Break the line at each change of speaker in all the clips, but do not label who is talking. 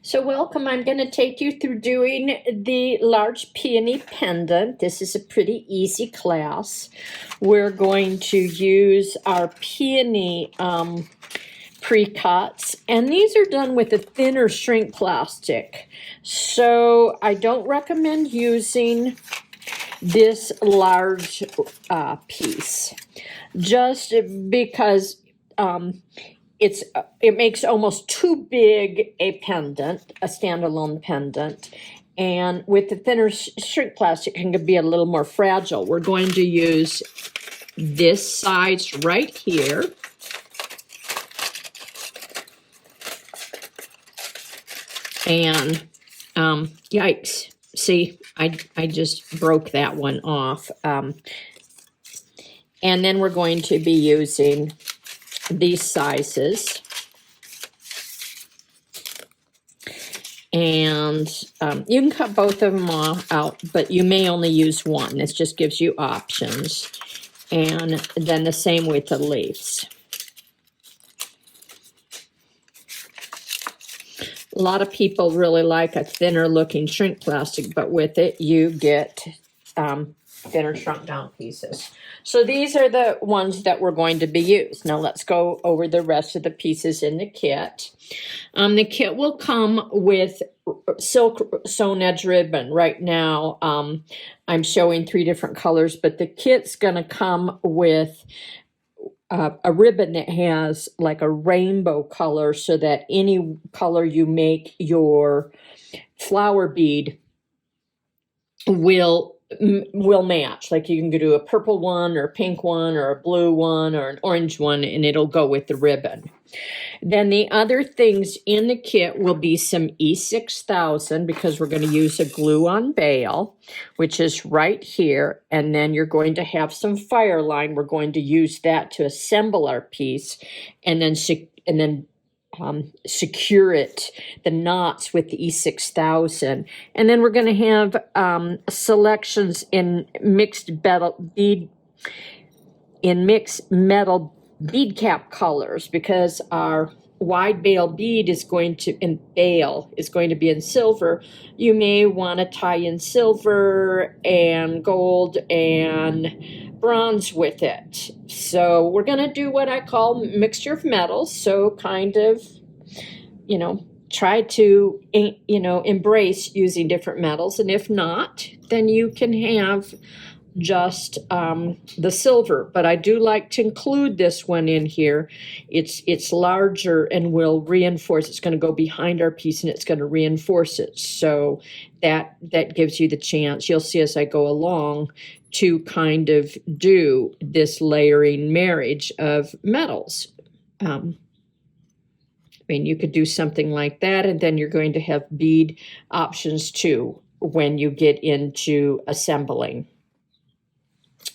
So welcome, I'm going to take you through doing the large peony pendant. This is a pretty easy class. We're going to use our peony pre-cuts, and these are done with a thinner shrink plastic. So I don't recommend using this large piece, just because it makes almost too big a pendant, a standalone pendant. And with the thinner shrink plastic, it can be a little more fragile. We're going to use this size right here. And yikes, see, I just broke that one off. And then we're going to be using these sizes. And you can cut both of them out, but you may only use one. This just gives you options. And then the same with the leaves. A lot of people really like a thinner looking shrink plastic, but with it you get thinner shrunk down pieces. So these are the ones that we're going to be used. Now let's go over the rest of the pieces in the kit. The kit will come with silk sewn edge ribbon. Right now I'm showing 3 different colors, but the kit's going to come with a ribbon that has like a rainbow color, so that any color you make your flower bead will match. Like you can do a purple one or a pink one or a blue one or an orange one, and it'll go with the ribbon. Then the other things in the kit will be some E6000, because we're going to use a glue-on bail, which is right here. And then you're going to have some fire line. We're going to use that to assemble our piece, and then secure it, the knots, with the E6000. And then we're going to have selections in mixed metal bead cap colors, because our wide bail bead is going to be in silver. You may want to tie in silver and gold and bronze with it. So we're going to do what I call mixture of metals. So kind of, try to, embrace using different metals. And if not, then you can have just the silver. But I do like to include this one in here. It's larger and will reinforce. It's going to go behind our piece and it's going to reinforce it. So that gives you the chance, you'll see as I go along, to kind of do this layering marriage of metals. You could do something like that, and then you're going to have bead options too when you get into assembling.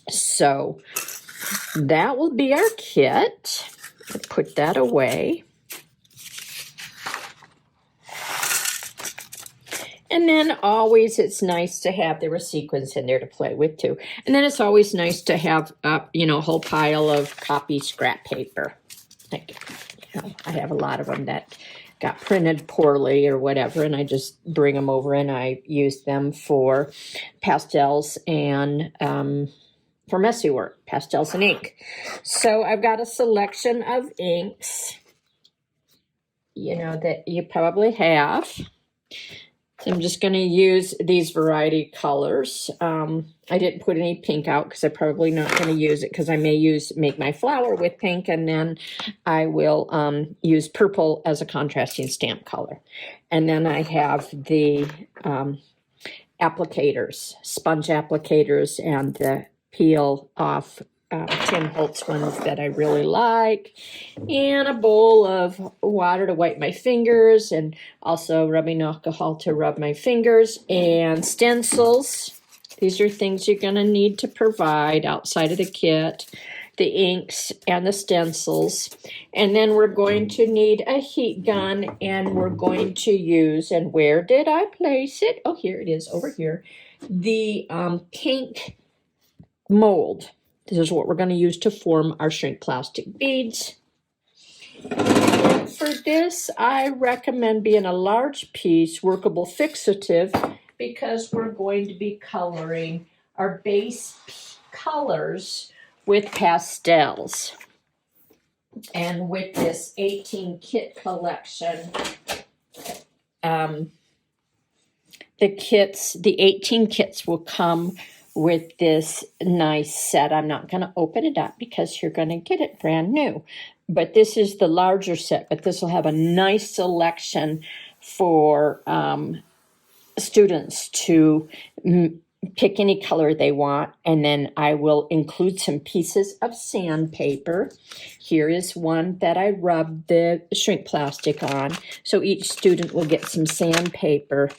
So that will be our kit. I'll put that away. And then always it's nice to have, there were sequins in there to play with too. And then it's always nice to have, a whole pile of copy scrap paper. I have a lot of them that got printed poorly or whatever, and I just bring them over and I use them for pastels and for messy work, pastels and ink. So I've got a selection of inks, that you probably have. So I'm just going to use these variety colors. I didn't put any pink out because I'm probably not going to use it, because I may make my flower with pink, and then I will use purple as a contrasting stamp color. And then I have the applicators, sponge applicators, and the peel off Tim Holtz ones that I really like, and a bowl of water to wipe my fingers, and also rubbing alcohol to rub my fingers, and stencils. These are things you're going to need to provide outside of the kit, the inks and the stencils. And then we're going to need a heat gun, and we're going to use, and where did I place it? Oh, here it is, over here. The pink mold. This is what we're going to use to form our shrink plastic beads. For this, I recommend being a large piece, workable fixative, because we're going to be coloring our base colors with pastels. And with this 18 kit collection, the 18 kits will come with this nice set. I'm not going to open it up because you're going to get it brand new. But this is the larger set, but this will have a nice selection for students to pick any color they want. And then I will include some pieces of sandpaper. Here is one that I rubbed the shrink plastic on. So each student will get some sandpaper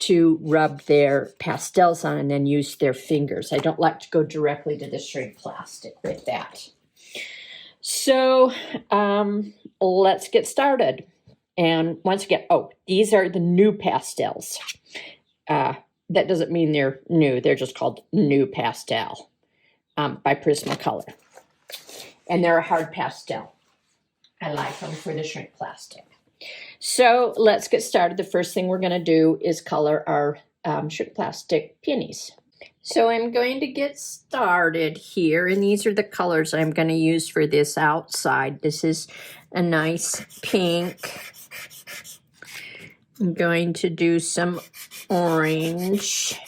to rub their pastels on and then use their fingers. I don't like to go directly to the shrink plastic with that. So let's get started. And once again, these are the new pastels. That doesn't mean they're new. They're just called New Pastel by Prismacolor. And they're a hard pastel. I like them for the shrink plastic. So let's get started. The first thing we're going to do is color our shrink plastic peonies. So I'm going to get started here, and these are the colors I'm going to use for this outside. This is a nice pink. I'm going to do some orange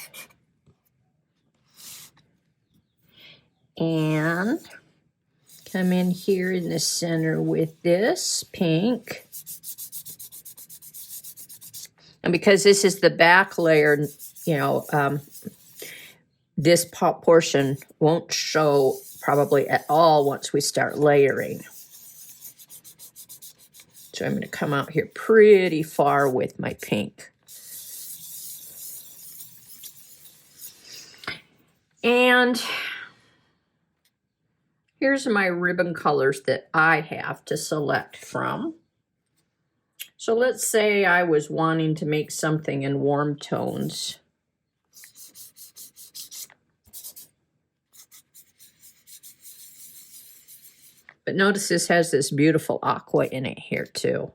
and come in here in the center with this pink. And because this is the back layer, this portion won't show probably at all once we start layering. So I'm going to come out here pretty far with my pink. And here's my ribbon colors that I have to select from. So let's say I was wanting to make something in warm tones. But notice this has this beautiful aqua in it here too.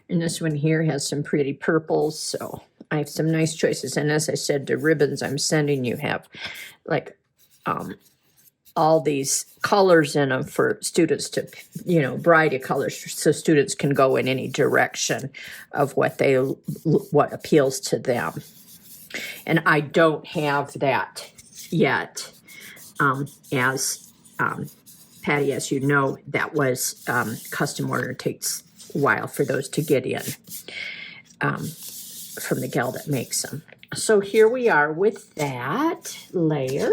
And this one here has some pretty purples, so I have some nice choices. And as I said, the ribbons I'm sending you have like all these colors in them for students to, variety of colors, so students can go in any direction of what appeals to them. And I don't have that yet. As Patty, as you know, that was custom order. It takes a while for those to get in from the gal that makes them. So here we are with that layer.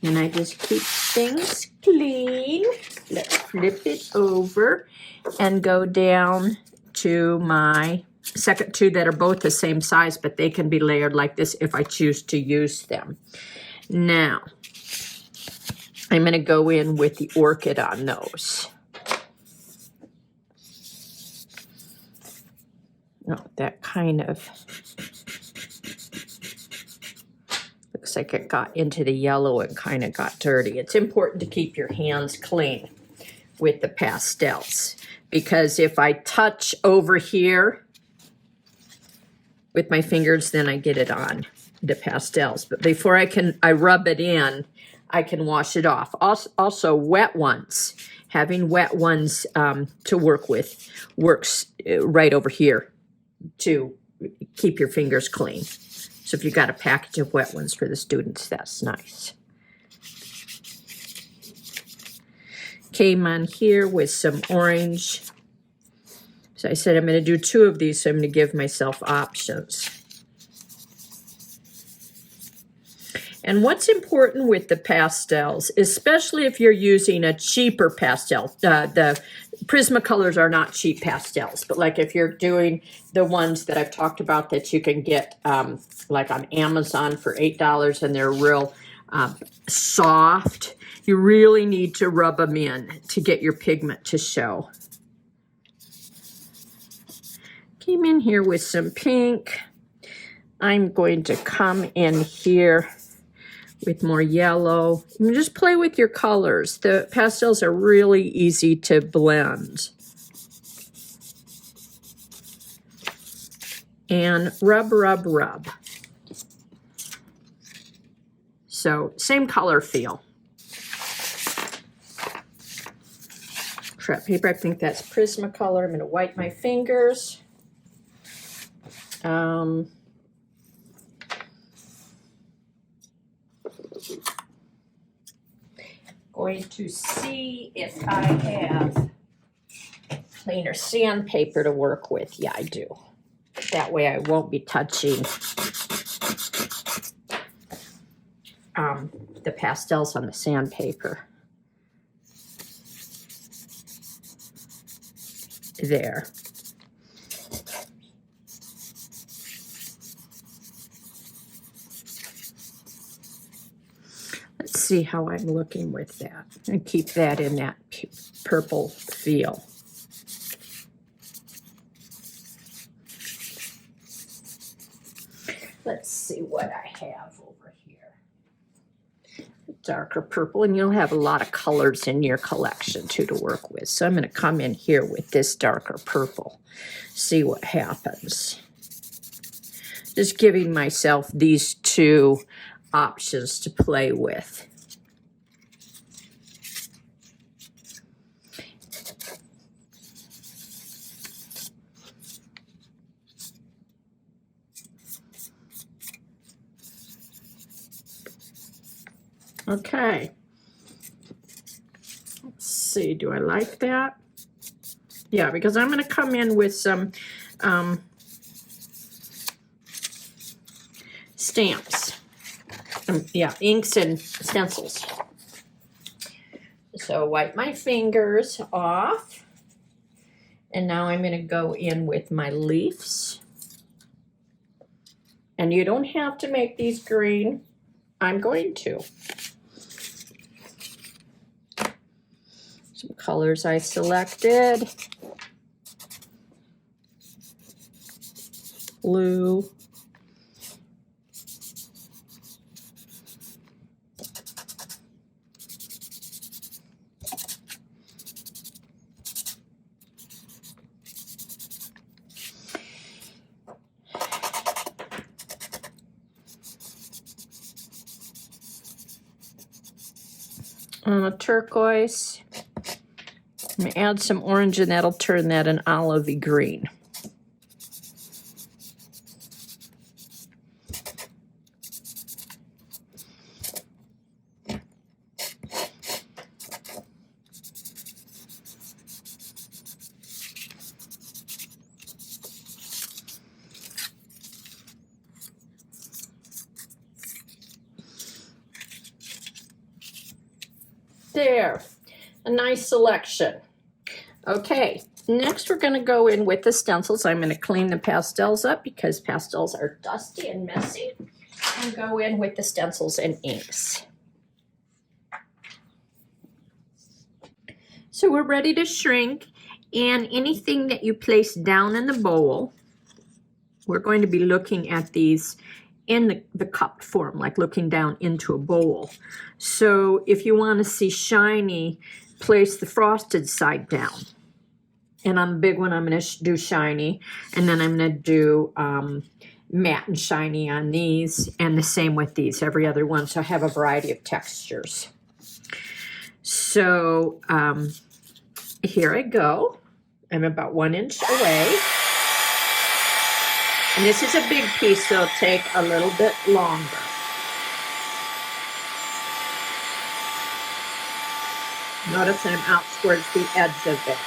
And I just keep things clean. Let's flip it over and go down to my second two that are both the same size, but they can be layered like this if I choose to use them. Now, I'm going to go in with the orchid on those. That kind of looks like it got into the yellow and kind of got dirty. It's important to keep your hands clean with the pastels, because if I touch over here with my fingers, then I get it on the pastels. But before I rub it in, I can wash it off. Also wet ones, having wet ones to work with works right over here to keep your fingers clean. So if you've got a package of wet ones for the students, that's nice. Came on here with some orange. So I said I'm going to do two of these, so I'm going to give myself options. And what's important with the pastels, especially if you're using a cheaper pastel, the Prismacolors are not cheap pastels, but like if you're doing the ones that I've talked about that you can get like on Amazon for $8 and they're real soft, you really need to rub them in to get your pigment to show. Came in here with some pink. I'm going to come in here with more yellow. You just play with your colors. The pastels are really easy to blend. And rub, rub, rub. So same color feel. Scrap paper, I think that's Prismacolor. I'm going to wipe my fingers. Going to see if I have cleaner sandpaper to work with. Yeah, I do. That way I won't be touching the pastels on the sandpaper. There. Let's see how I'm looking with that. And keep that in that purple feel. Let's see what I have over here. Darker purple, and you'll have a lot of colors in your collection too to work with. So I'm going to come in here with this darker purple, see what happens. Just giving myself these two options to play with. Okay. Let's see, do I like that? Yeah, because I'm going to come in with some stamps. Yeah, inks and stencils. So wipe my fingers off. And now I'm going to go in with my leaves. And you don't have to make these green. I'm going to. Some colors I selected. Blue. Turquoise. I'm going to add some orange, and that'll turn that an olivey green. There, a nice selection. Okay, next we're going to go in with the stencils. I'm going to clean the pastels up because pastels are dusty and messy, and go in with the stencils and inks. So we're ready to shrink, and anything that you place down in the bowl, we're going to be looking at these in the cupped form, like looking down into a bowl. So if you want to see shiny, place the frosted side down. And on the big one, I'm going to do shiny, and then I'm going to do matte and shiny on these, and the same with these, every other one. So I have a variety of textures. So here I go. I'm about 1 inch away. And this is a big piece, so it'll take a little bit longer. Notice I'm out towards the edge of it.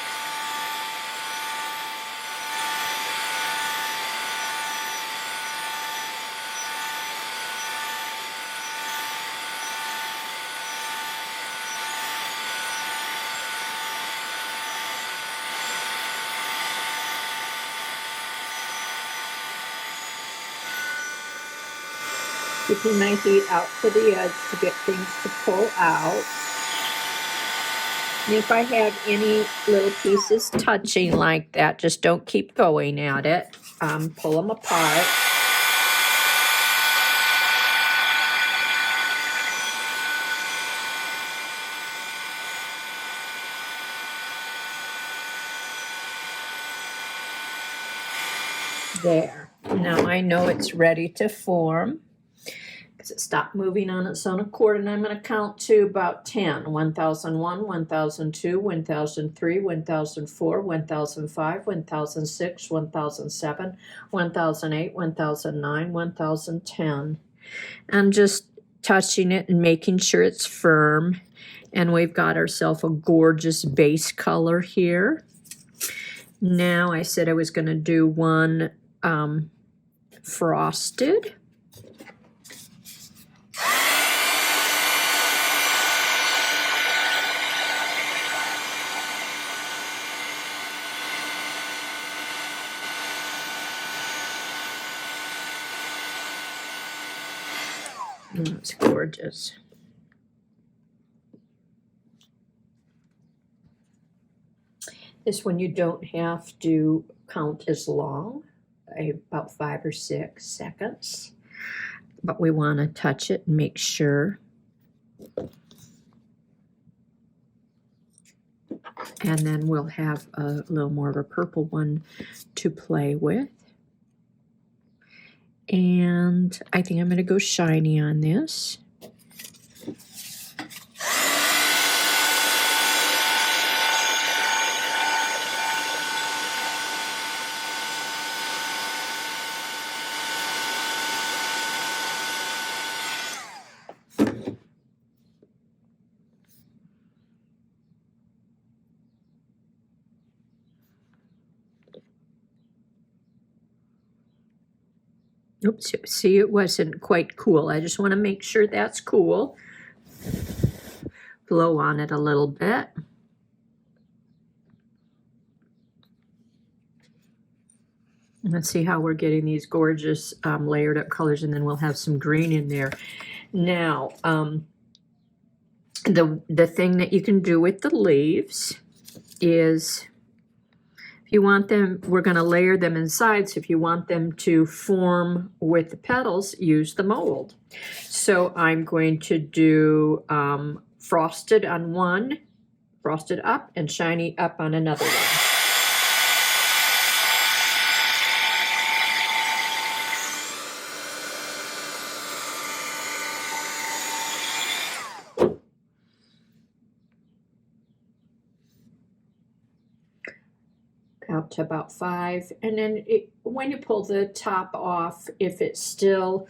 Keeping my heat out to the edge to get things to pull out. And if I have any little pieces touching like that, just don't keep going at it. Pull them apart. There. Now I know it's ready to form because it stopped moving on its own accord, and I'm going to count to about 10. 1001, 1002, 1003, 1004, 1005, 1006, 1007, 1008, 1009, 1010. And just touching it and making sure it's firm. And we've got ourselves a gorgeous base color here. Now I said I was going to do one frosted. It's gorgeous. This one you don't have to count as long, about 5 or 6 seconds, but we want to touch it and make sure. And then we'll have a little more of a purple one to play with. And I think I'm going to go shiny on this. Oops, see, it wasn't quite cool. I just want to make sure that's cool. Blow on it a little bit. Let's see how we're getting these gorgeous layered up colors, and then we'll have some green in there. Now, the thing that you can do with the leaves is, if you want them, we're going to layer them inside, so if you want them to form with the petals, use the mold. So I'm going to do frosted on one, frosted up, and shiny up on another one. Out to about 5, and then when you pull the top off, if it's still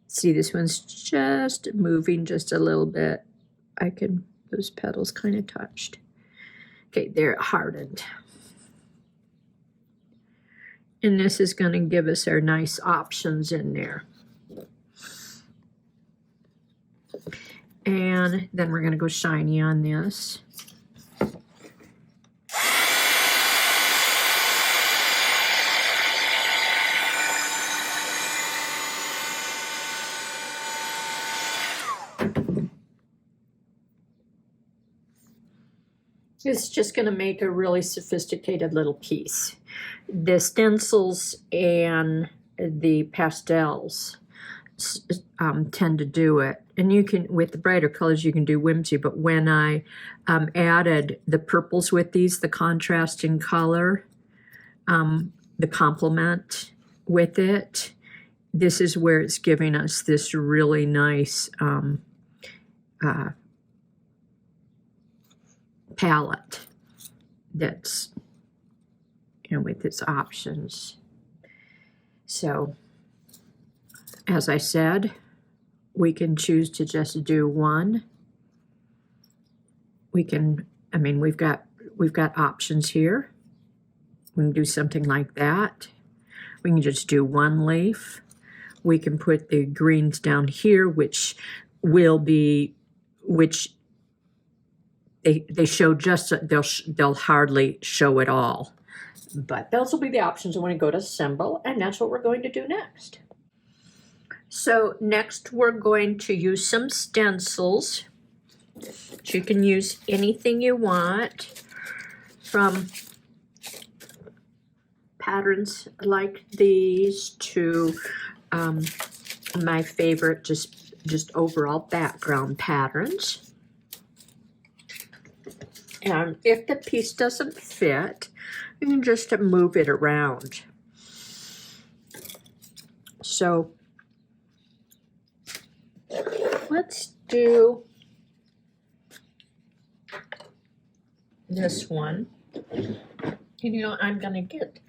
see, this one's just moving just a little bit. Those petals kind of touched. Okay, they're hardened. And this is going to give us our nice options in there. And then we're going to go shiny on this. It's just going to make a really sophisticated little piece. The stencils and the pastels tend to do it. And you can, with the brighter colors, you can do whimsy. But when I added the purples with these, the contrast in color, the complement with it, this is where it's giving us this really nice palette that's, with its options. So, as I said, we can choose to just do one. We can, we've got options here. We can do something like that. We can just do one leaf. We can put the greens down here, which they show just, they'll hardly show it all. But those will be the options when we go to assemble, and that's what we're going to do next. So next we're going to use some stencils. You can use anything you want, from patterns like these to my favorite just overall background patterns. And if the piece doesn't fit, you can just move it around. So let's do this one. You know, I'm gonna get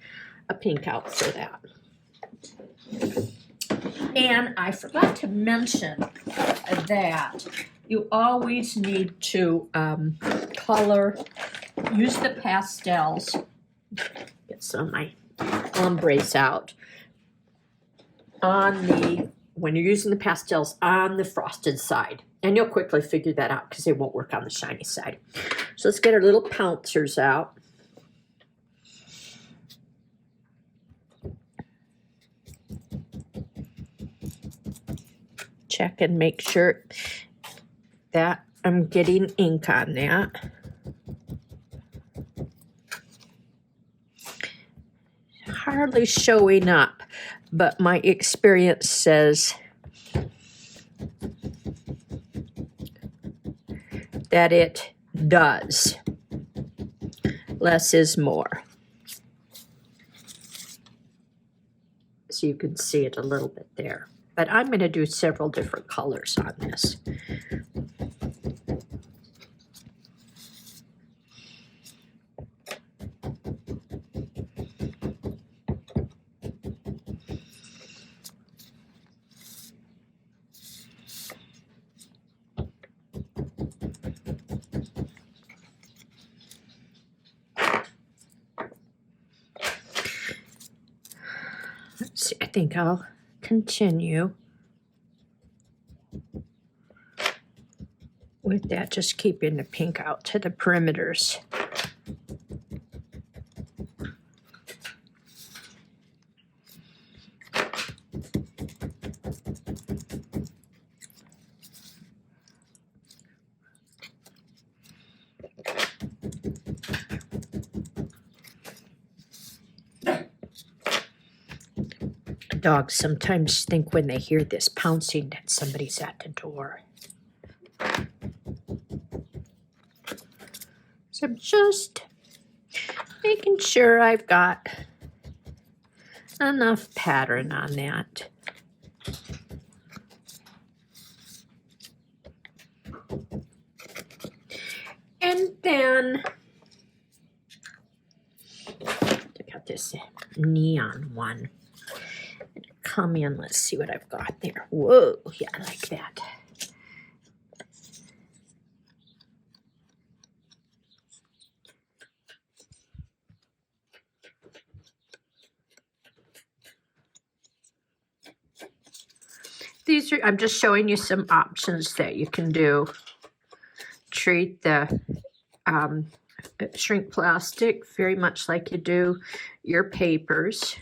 a pink out for that. And I forgot to mention that you always need to use the pastels. Get some of my ombres out when you're using the pastels on the frosted side. And you'll quickly figure that out because they won't work on the shiny side. So let's get our little pouncers out. Check and make sure that I'm getting ink on that. Hardly showing up, but my experience says that it does. Less is more. So you can see it a little bit there. But I'm going to do several different colors on this. Let's see, I think I'll continue with that, just keeping the pink out to the perimeters. Dogs sometimes think when they hear this pouncing that somebody's at the door. So I'm just making sure I've got enough pattern on that. And then I got this neon one. Come in, let's see what I've got there. Whoa, yeah, I like that. These are, I'm just showing you some options that you can do. Treat the shrink plastic very much like you do your papers.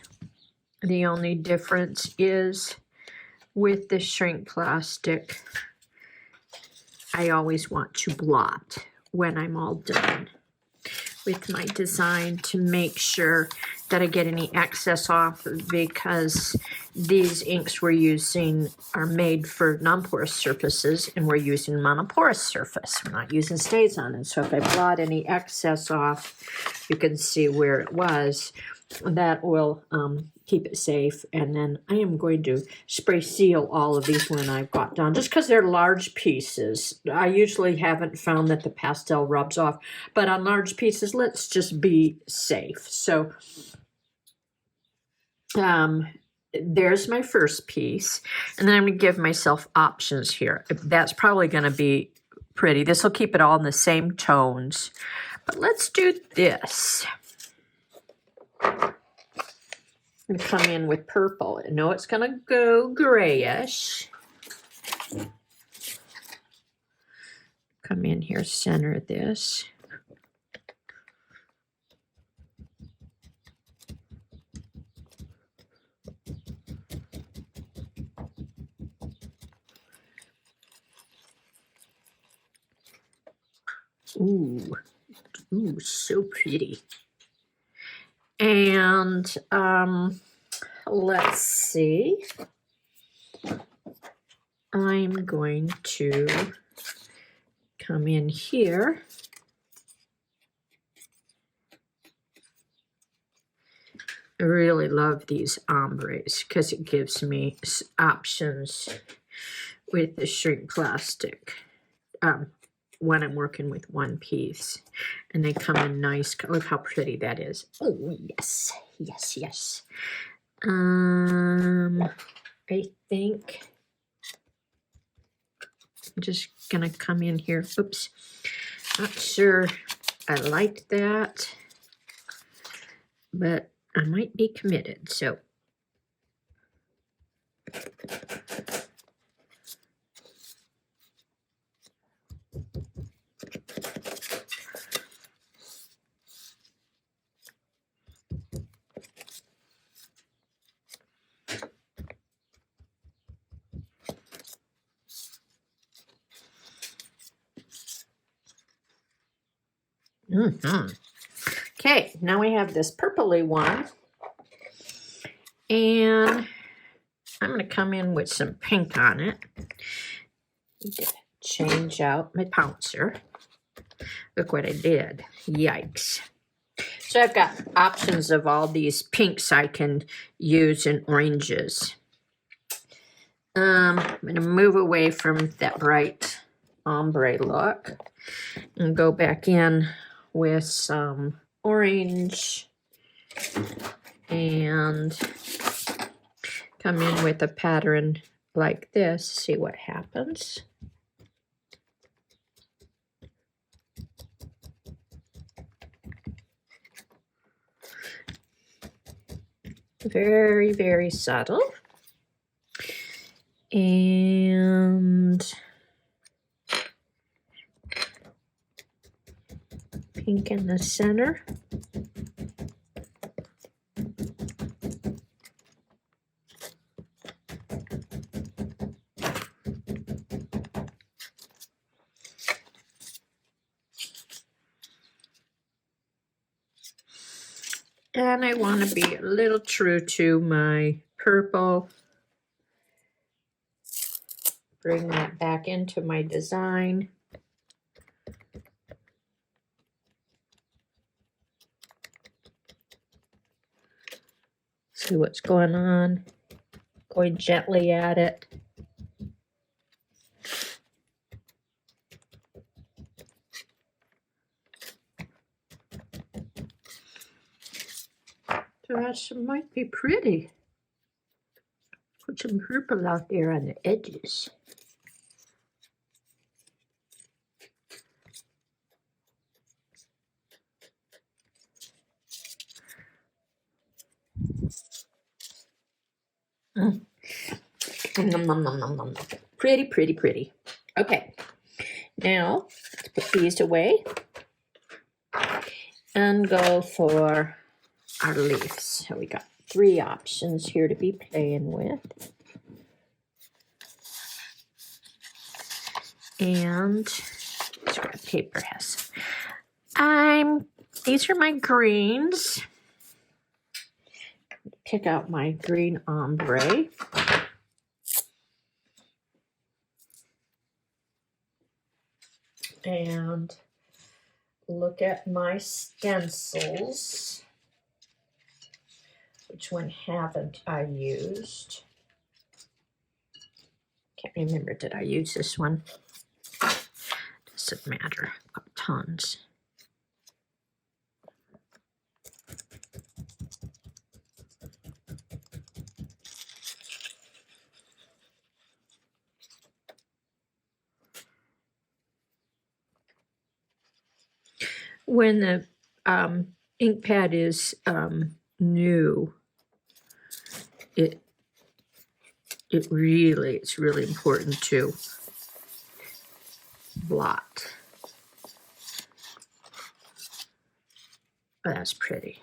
The only difference is with the shrink plastic, I always want to blot when I'm all done with my design to make sure that I get any excess off, because these inks we're using are made for non-porous surfaces and we're using monoporous surface. We're not using stays on it. So if I blot any excess off, you can see where it was. That will keep it safe. And then I am going to spray seal all of these when I've got done, just because they're large pieces. I usually haven't found that the pastel rubs off, but on large pieces, let's just be safe. So there's my first piece, and then I'm going to give myself options here. That's probably going to be pretty. This will keep it all in the same tones, but let's do this. I'm going to come in with purple. I know it's going to go grayish. Come in here, center this. Ooh, so pretty. And let's see. I'm going to come in here I really love these ombres because it gives me options with the shrink plastic when I'm working with one piece. And they come in nice. Look how pretty that is. Oh, yes. Yes, yes. I think I'm just going to come in here. Oops. Not sure I like that, but I might be committed, so. Okay, now we have this purpley one. And I'm going to come in with some pink on it. Change out my pouncer. Look what I did. Yikes. So I've got options of all these pinks I can use and oranges. I'm going to move away from that bright ombre look and go back in with some orange and come in with a pattern like this, see what happens. Very, very subtle. And pink in the center. And I want to be a little true to my purple. Bring that back into my design. See what's going on. Going gently at it. So that might be pretty. Put some purple out there on the edges. Pretty, pretty, pretty. Okay, now let's put these away and go for our leaves. So we got 3 options here to be playing with. And scrap paper has. These are my greens. Pick out my green ombre. And look at my stencils. Which one haven't I used? Can't remember, did I use this one? Doesn't matter, I've got tons. When the ink pad is new, it's really important to blot. Oh, that's pretty.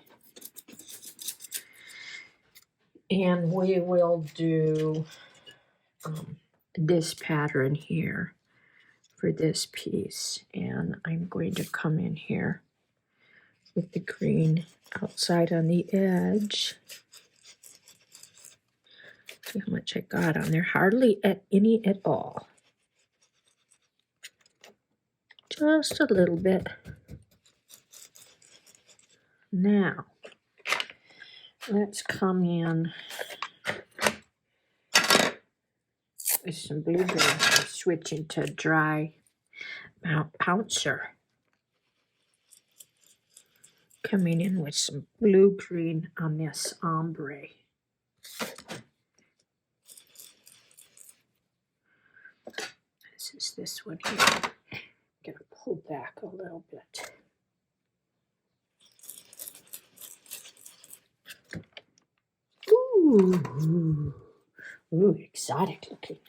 And we will do this pattern here for this piece. And I'm going to come in here with the green outside on the edge. See how much I got on there. Hardly any at all. Just a little bit. Now, let's come in with some blue green. I'm switching to dry pouncer. Coming in with some blue green on this ombre. This is this one here. I'm going to pull back a little bit. Ooh, ooh, exotic looking.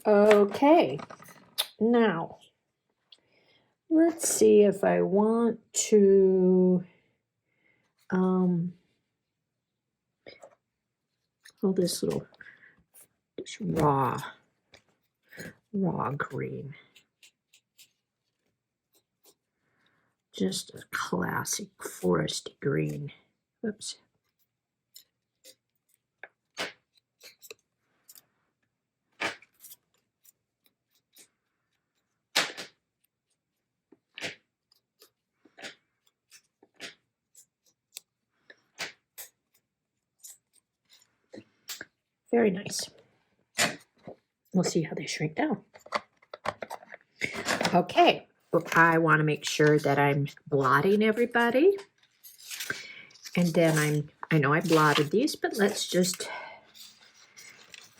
Okay, now let's see if I want to this little raw green. Just a classic foresty green. Oops. Very nice. We'll see how they shrink down. Okay, I want to make sure that I'm blotting everybody. And then I know I blotted these, but let's just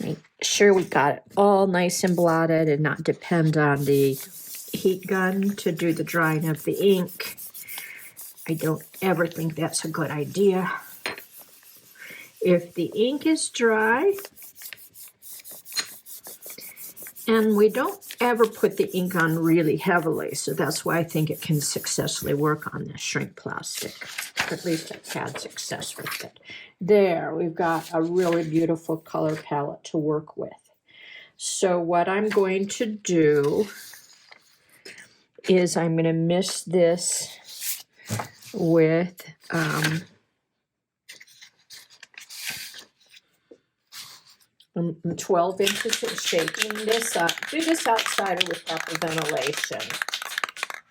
make sure we got it all nice and blotted and not depend on the heat gun to do the drying of the ink. I don't ever think that's a good idea. If the ink is dry, and we don't ever put the ink on really heavily, so that's why I think it can successfully work on the shrink plastic. At least I've had success with it. There, we've got a really beautiful color palette to work with. So what I'm going to do is I'm going to mix this with 12 inches of shaking this up. Do this outside or with proper ventilation.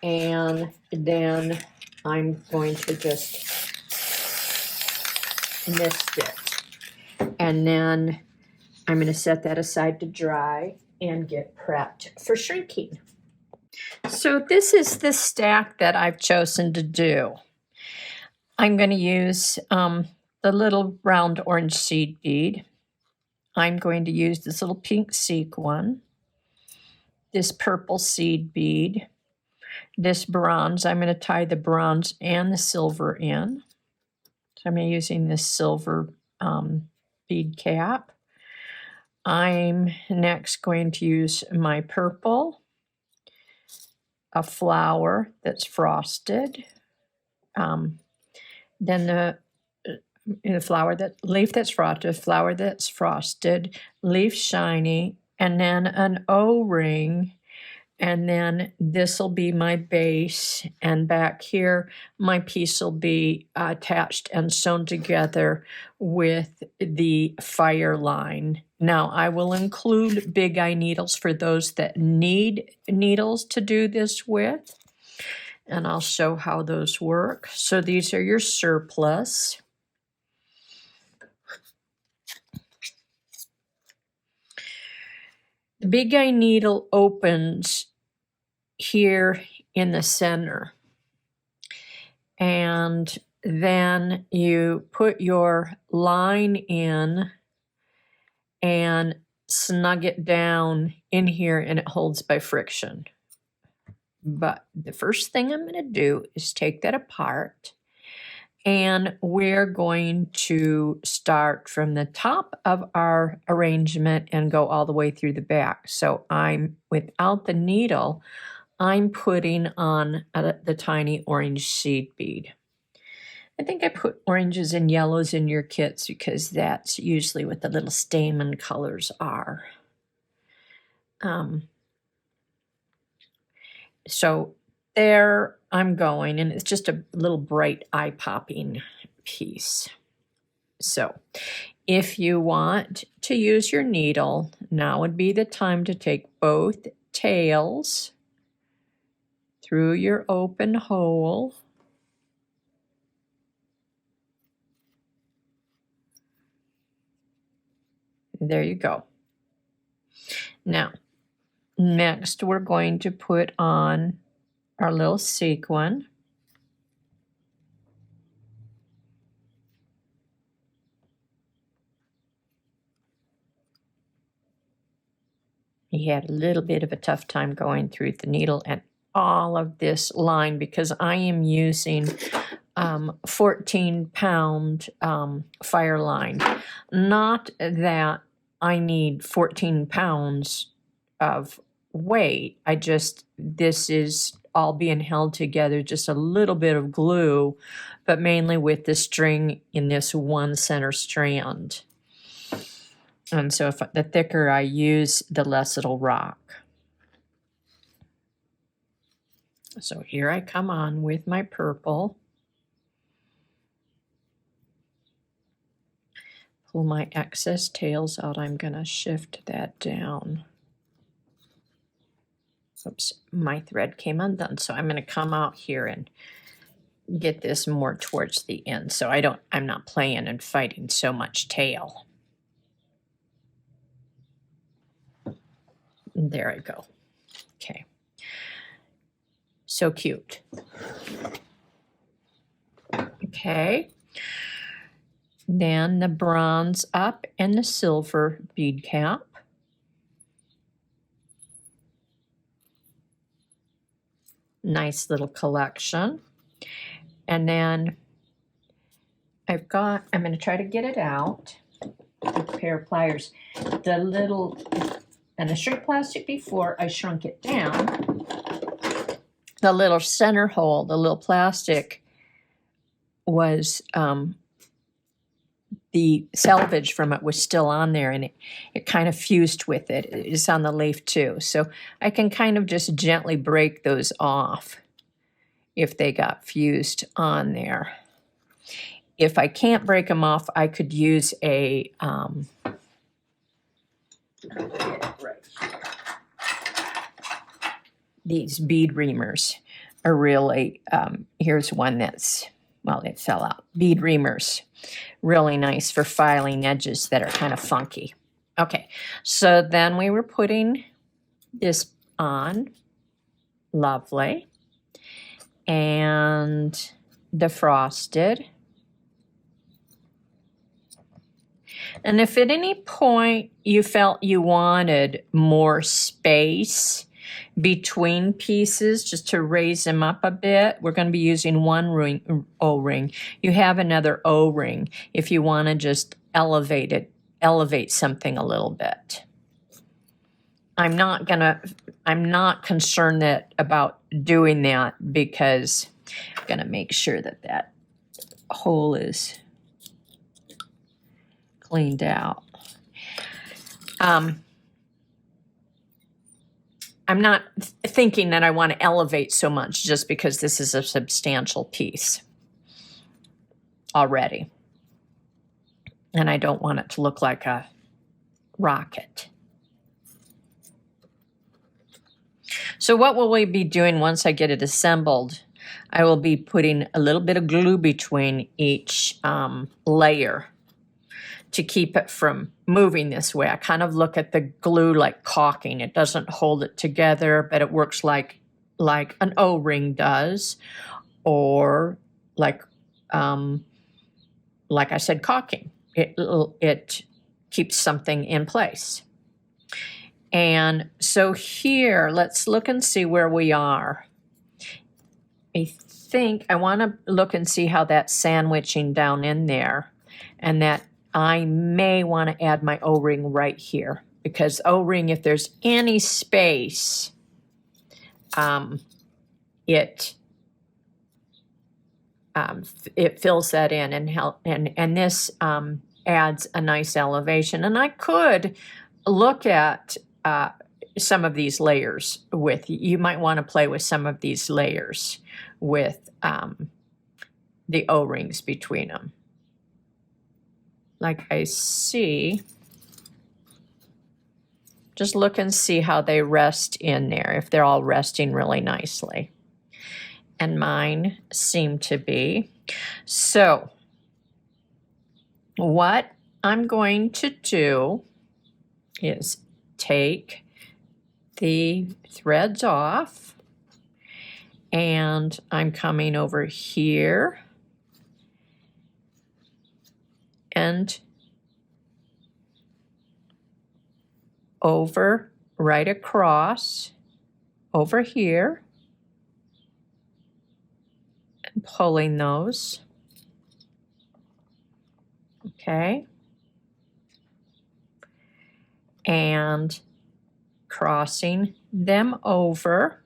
And then I'm going to just mist it. And then I'm going to set that aside to dry and get prepped for shrinking. So this is the stack that I've chosen to do. I'm going to use the little round orange seed bead. I'm going to use this little pink sequin, this purple seed bead, this bronze. I'm going to tie the bronze and the silver in. So I'm using this silver bead cap. I'm next going to use my purple, a flower that's frosted, then the leaf that's frosted, flower that's frosted, leaf shiny, and then an O-ring, and then this will be my base, and back here my piece will be attached and sewn together with the fire line. Now I will include big eye needles for those that need needles to do this with, and I'll show how those work. So these are your surplus. The big eye needle opens here in the center, and then you put your line in and snug it down in here, and it holds by friction. But the first thing I'm going to do is take that apart, and we're going to start from the top of our arrangement and go all the way through the back. So I'm, without the needle, I'm putting on the tiny orange seed bead. I think I put oranges and yellows in your kits because that's usually what the little stamen colors are. So there I'm going, and it's just a little bright eye-popping piece. So if you want to use your needle, now would be the time to take both tails through your open hole. there you go. Now, next we're going to put on our little sequin. He had a little bit of a tough time going through the needle and all of this line because I am using 14-pound fire line. Not that I need 14 pounds of weight. This is all being held together, just a little bit of glue, but mainly with the string in this one center strand. And so if the thicker I use, the less it'll rock. So here I come on with my purple. Pull my excess tails out. I'm going to shift that down. Oops, my thread came undone. So I'm going to come out here and get this more towards the end. So I'm not playing and fighting so much tail. There I go. Okay. So cute. Okay. Then the bronze up and the silver bead cap. Nice little collection. And then I'm going to try to get it out with a pair of pliers. And I shrink plastic before I shrunk it down. The little center hole, the little plastic was, the selvage from it was still on there, and it kind of fused with it. It's on the leaf too. So I can kind of just gently break those off if they got fused on there. If I can't break them off, I could use a, these bead reamers are really, here's one that's, well, it fell out. Bead reamers, really nice for filing edges that are kind of funky. Okay, so then we were putting this on. Lovely. And the frosted. And if at any point you felt you wanted more space between pieces, just to raise them up a bit, we're going to be using one O-ring. You have another O-ring if you want to just elevate something a little bit. I'm not concerned about doing that because I'm going to make sure that hole is cleaned out. I'm not thinking that I want to elevate so much just because this is a substantial piece already. And I don't want it to look like a rocket. So what will we be doing once I get it assembled? I will be putting a little bit of glue between each layer to keep it from moving this way. I kind of look at the glue like caulking. It doesn't hold it together, but it works like an O-ring does, or like I said, caulking. It keeps something in place. And so here, let's look and see where we are. I think I want to look and see how that's sandwiching down in there, and that I may want to add my O-ring right here, because O-ring, if there's any space, it fills that in and this adds a nice elevation. And I could look at some of these layers you might want to play with some of these layers with the O-rings between them. Like I see, just look and see how they rest in there, if they're all resting really nicely. And mine seem to be. So what I'm going to do is take the threads off, and I'm coming over here and over, right across, over here, and pulling those. Okay. And crossing them over.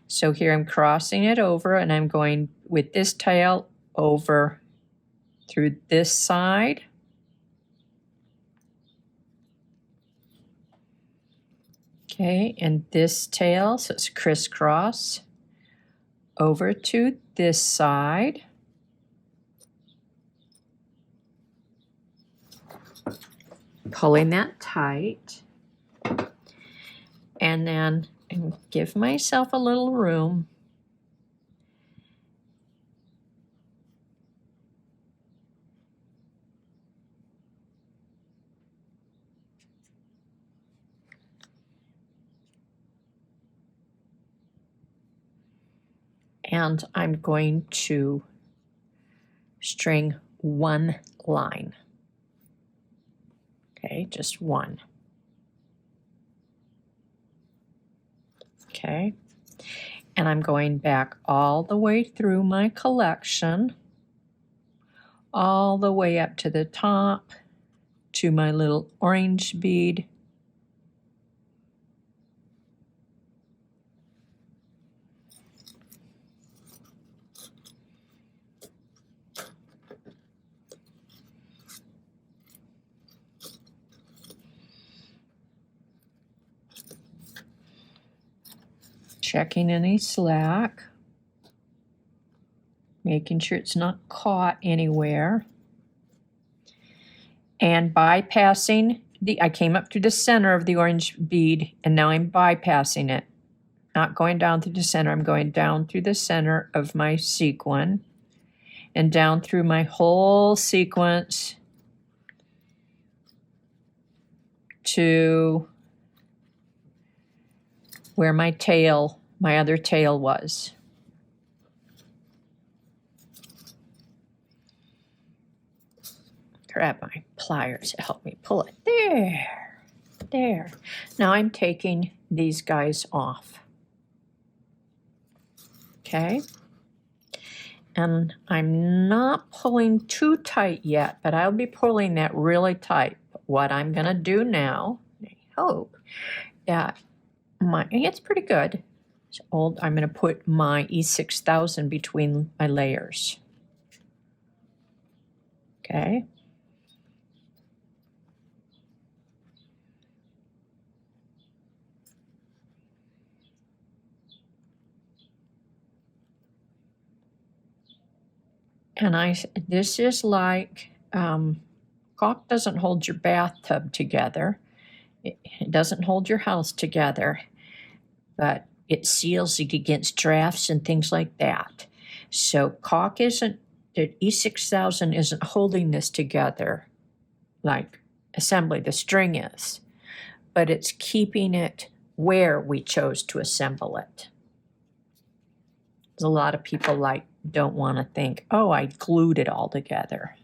So here I'm crossing it over, and I'm going with this tail over through this side. Okay, and this tail, so it's crisscross over to this side. Pulling that tight. And then give myself a little room. And I'm going to string one line. Okay, just one. Okay, and I'm going back all the way through my collection, all the way up to the top, to my little orange bead. Checking any slack, making sure it's not caught anywhere, and bypassing I came up to the center of the orange bead, and now I'm bypassing it, not going down through the center. I'm going down through the center of my sequin and down through my whole sequence to where my other tail was. Grab my pliers to help me pull it. There. Now I'm taking these guys off. Okay. And I'm not pulling too tight yet, but I'll be pulling that really tight. What I'm going to do now, I hope, that it's pretty good. I'm going to put my E6000 between my layers. Okay. And this is like, caulk doesn't hold your bathtub together. It doesn't hold your house together, but it seals it against drafts and things like that. So caulk the E6000 isn't holding this together like assembly, the string is, but it's keeping it where we chose to assemble it. A lot of people don't want to think, oh, I glued it all together,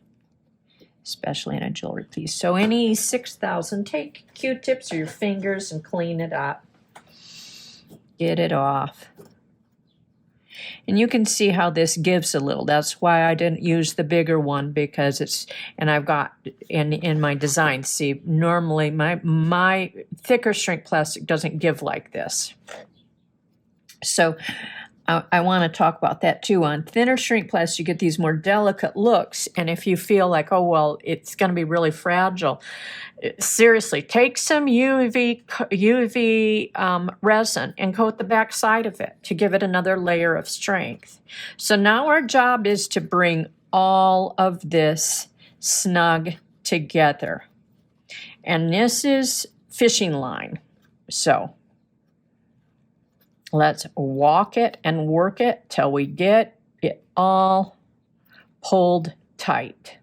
especially in a jewelry piece. So any 6,000, take Q-tips or your fingers and clean it up. Get it off. And you can see how this gives a little. That's why I didn't use the bigger one, because and I've got in my design, see, normally my thicker shrink plastic doesn't give like this. So I want to talk about that too. On thinner shrink plastic, you get these more delicate looks. And if you feel like, oh, well, it's going to be really fragile, seriously, take some UV resin and coat the back side of it to give it another layer of strength. So now our job is to bring all of this snug together. And this is fishing line. So let's walk it and work it till we get it all pulled tight.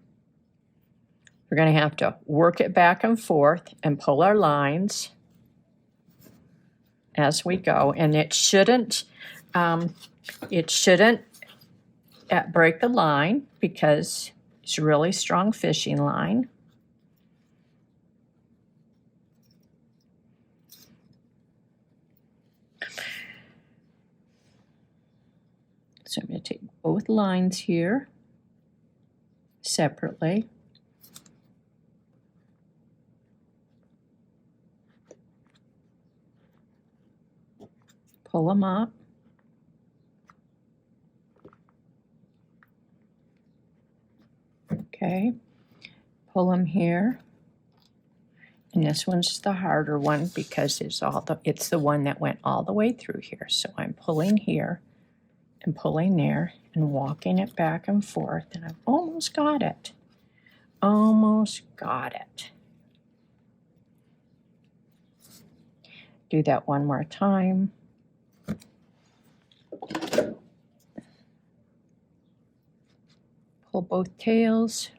We're going to have to work it back and forth and pull our lines as we go. And it shouldn't break the line because it's a really strong fishing line. So I'm going to take both lines here separately. Pull them up. Okay, pull them here. And this one's the harder one because it's the one that went all the way through here. So I'm pulling here and pulling there and walking it back and forth, and I've almost got it. Almost got it. Do that one more time. Pull both tails.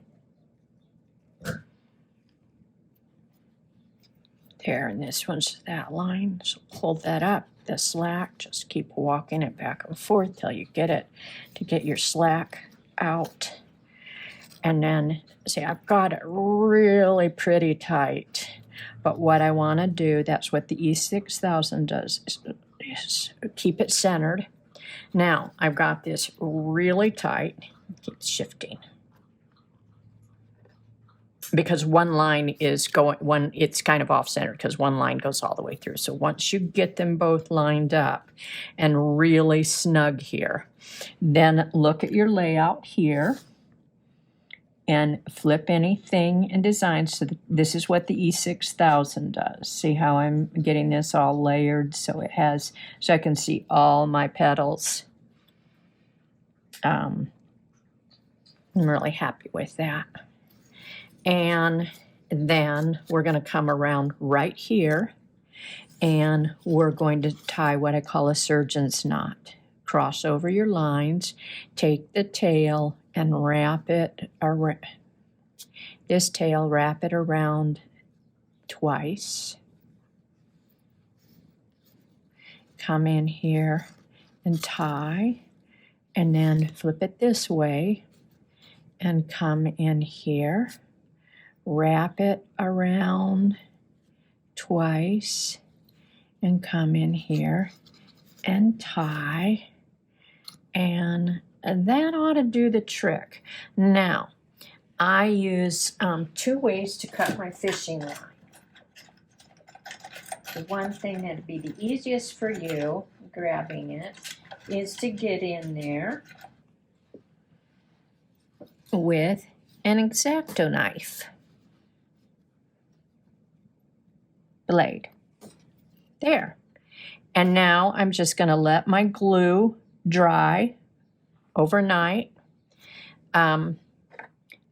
There, and this one's that line, so pull that up, the slack, just keep walking it back and forth till you get it, to get your slack out. And then, see, I've got it really pretty tight, but what I want to do, that's what the E6000 does, is keep it centered. Now, I've got this really tight, keep shifting. Because one line is it's kind of off-center because one line goes all the way through. So once you get them both lined up and really snug here, then look at your layout here and flip anything in design. So this is what the E6000 does. See how I'm getting this all layered so I can see all my petals. I'm really happy with that. And then we're going to come around right here and we're going to tie what I call a surgeon's knot. Cross over your lines, take the tail and wrap it around. This tail, wrap it around twice. Come in here and tie, and then flip it this way and come in here. Wrap it around twice and come in here and tie, and that ought to do the trick. Now, I use 2 ways to cut my fishing line. The one thing that'd be the easiest for you, grabbing it, is to get in there with an X-Acto knife blade. There. And now I'm just going to let my glue dry overnight. I'm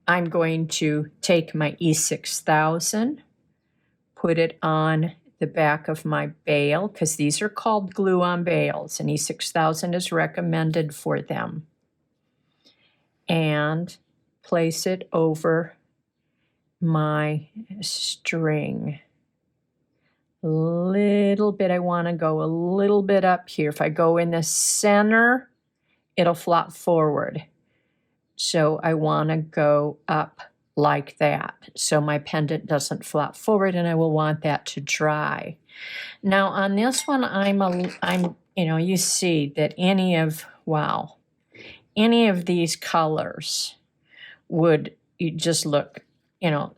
going to take my E6000, put it on the back of my bail, because these are called glue-on bails, and E6000 is recommended for them. And place it over my string. Little bit, I want to go a little bit up here. If I go in the center, it'll flop forward. So I want to go up like that so my pendant doesn't flop forward, and I will want that to dry. Now on this one, you see that any of these colors would just look,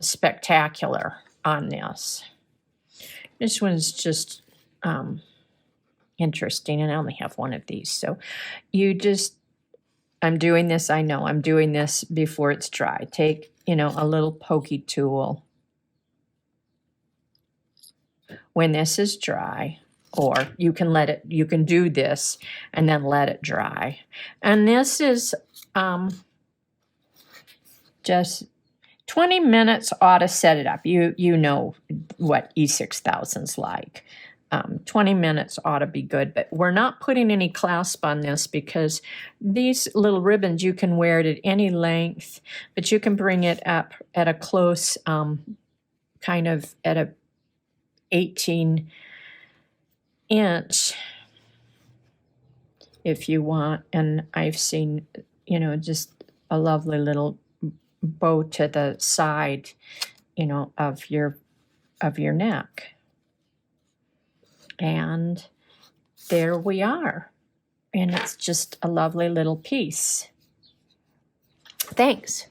spectacular on this. This one's just interesting, and I only have one of these. So I'm doing this, I know, I'm doing this before it's dry. Take, a little pokey tool. When this is dry, or you can do this and then let it dry. And this is just 20 minutes ought to set it up. You know what E6000's like. 20 minutes ought to be good, but we're not putting any clasp on this because these little ribbons, you can wear it at any length, but you can bring it up at a close, kind of at a 18 inch if you want. And I've seen, you know, just a lovely little bow to the side, you know, of your neck. And there we are. And it's just a lovely little piece. Thanks.